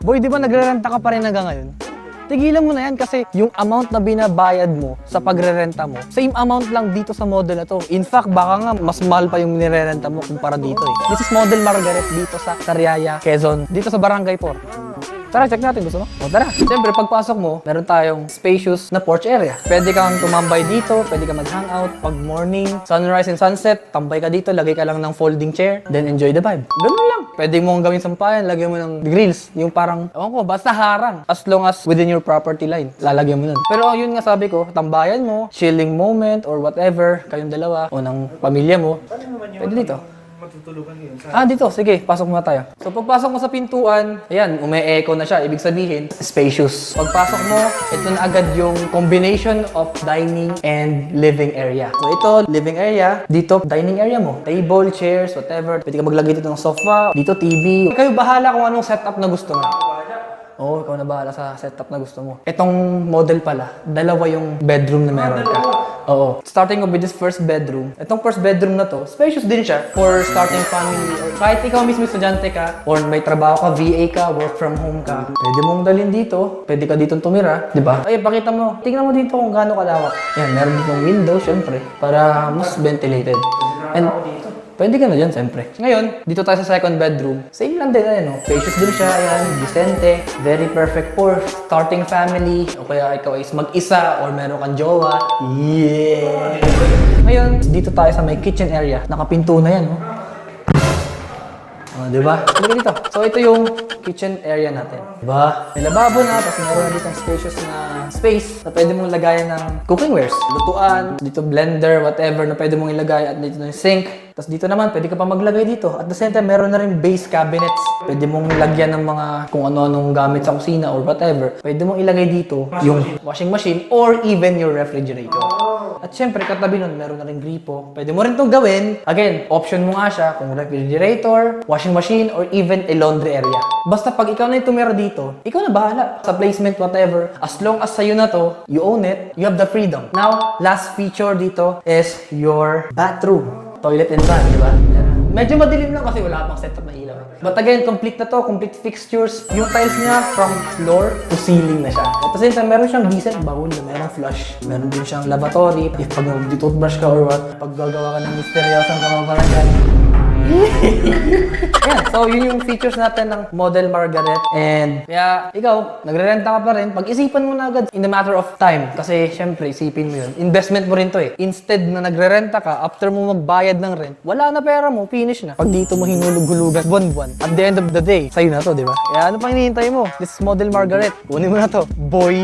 Boy, di ba nagrerenta ka pa rin hanggang ngayon? Tigilan mo na yan kasi yung amount na binabayad mo sa pagrerenta mo, same amount lang dito sa model na to. In fact, baka nga mas mahal pa yung nirerenta mo kumpara dito eh. This is Model Margaret dito sa Sariaya, Quezon, dito sa Barangay 4. Tara, check natin. Gusto mo? O tara. Siyempre, pagpasok mo, meron tayong spacious na porch area. Pwede kang tumambay dito, pwede kang mag-hangout. Pag morning, sunrise and sunset, tambay ka dito, lagay ka lang ng folding chair, then enjoy the vibe. Ganun lang. Pwede mong gawin sampayan, lagyan mo ng grills. Yung parang, ewan ko, basta harang. As long as within your property line, lalagyan mo nun. Pero yun nga sabi ko, tambayan mo, chilling moment or whatever, kayong dalawa o ng pamilya mo, pwede dito. Matutulugan yun. Dito. Sige, pasok muna tayo. So, pagpasok mo sa pintuan, ayan, ume-echo na siya. Ibig sabihin, spacious. Pagpasok mo, ito na agad yung combination of dining and living area. So, ito, living area. Dito, dining area mo. Table, chairs, whatever. Pwede ka maglagay dito ng sofa. Dito, TV. Kayo bahala kung anong setup na gusto mo. Oo, ikaw na bahala sa setup na gusto mo. Itong model pala, dalawa yung bedroom na meron ka. Oo. Starting with this first bedroom. Itong first bedroom na to, spacious din siya for starting family. Or kahit ikaw mismo estudyante ka, or may trabaho ka, VA ka, work from home ka, pwede mong dalhin dito, pwede ka dito tumira, di ba? Ay, pakita mo. Tingnan mo dito kung gaano kalawak. Yan, meron ditong window, syempre, para mas ventilated. And pwede ka na dyan, siyempre. Ngayon, dito tayo sa second bedroom. Same lang din, no? Spacious din siya, ayan, decente. Very perfect for starting family. O kaya ikaw is mag-isa or meron kang jowa. Yeah! Ngayon, dito tayo sa may kitchen area. Nakapinto na yan, no? Diba? Halika dito. So, ito yung kitchen area natin. Diba? May lababo na, tapos meron na ditong spacious na space na pwede mong lagayan ng cooking wares. Lutuan, dito blender, whatever na pwede mong ilagay. At dito na yung sink. Tapos dito naman, pwede ka pa maglagay dito. At the same time, meron na rin base cabinets. Pwede mong lagyan ng mga kung ano-anong gamit sa kusina or whatever. Pwede mong ilagay dito yung washing machine or even your refrigerator. At syempre, katabi nun, meron na rin gripo. Pwede mo rin itong gawin. Again, option mo nga siya kung refrigerator, washing machine, or even a laundry area. Basta pag ikaw na yung tumira dito, ikaw na bahala. Sa placement, whatever. As long as sa'yo na to, you own it, you have the freedom. Now, last feature dito is your bathroom. Toilet and sun, di ba? Medyo madilim lang kasi wala pang setup na ilaw. But again, complete na to, complete fixtures. Yung tiles niya from floor to ceiling na siya. At the same time, meron siyang decent bowl na merong flush. Meron din siyang lavatory. If pag toothbrush ka or what, pag gagawa ka ng misteryosang kamaparangan. Ayan, so yun yung features natin ng Model Margaret. And kaya ikaw, nagrerenta ka pa rin, pag-isipan mo na agad in the matter of time. Kasi syempre, isipin mo yun. Investment mo rin to eh. Instead na nagrerenta ka, after mo magbayad ng rent, wala na pera mo, finish na. Pag dito mo hinulog-hulugan buwan-buwan, at the end of the day, sa'yo na to, di ba? Kaya ano pang hinihintay mo? This is Model Margaret. Kunin mo na to. Boy!